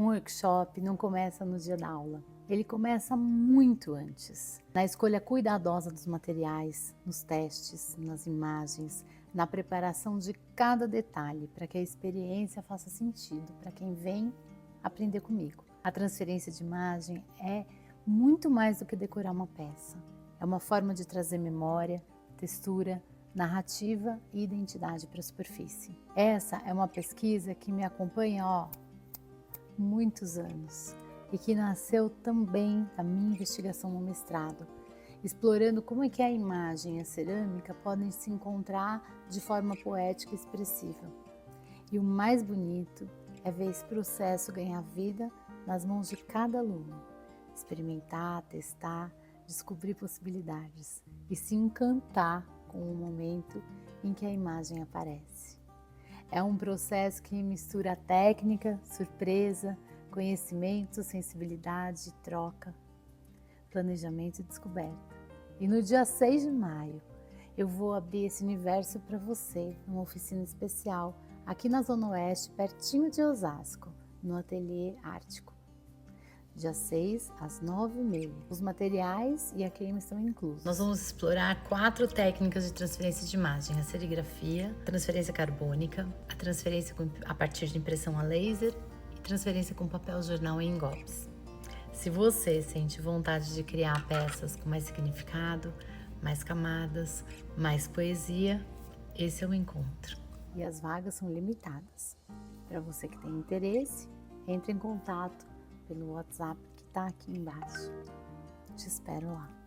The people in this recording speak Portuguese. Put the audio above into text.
Um workshop não começa no dia da aula, ele começa muito antes, na escolha cuidadosa dos materiais, nos testes, nas imagens, na preparação de cada detalhe para que a experiência faça sentido para quem vem aprender comigo. A transferência de imagem é muito mais do que decorar uma peça, é uma forma de trazer memória, textura, narrativa e identidade para a superfície. Essa é uma pesquisa que me acompanha muitos anos e que nasceu também da minha investigação no mestrado, explorando como é que a imagem e a cerâmica podem se encontrar de forma poética e expressiva. E o mais bonito é ver esse processo ganhar vida nas mãos de cada aluno, experimentar, testar, descobrir possibilidades e se encantar com o momento em que a imagem aparece. É um processo que mistura técnica, surpresa, conhecimento, sensibilidade, troca, planejamento e descoberta. E no dia 6 de maio, eu vou abrir esse universo para você, numa oficina especial, aqui na Zona Oeste, pertinho de Osasco, no Ateliê Ártico. Dia 6, às 9h30. Os materiais e a queima estão inclusos. Nós vamos explorar 4 técnicas de transferência de imagem: a serigrafia, a transferência carbônica, a transferência a partir de impressão a laser e transferência com papel jornal e engolpes. Se você sente vontade de criar peças com mais significado, mais camadas, mais poesia, esse é o encontro. E as vagas são limitadas. Para você que tem interesse, entre em contato pelo WhatsApp que está aqui embaixo. Te espero lá.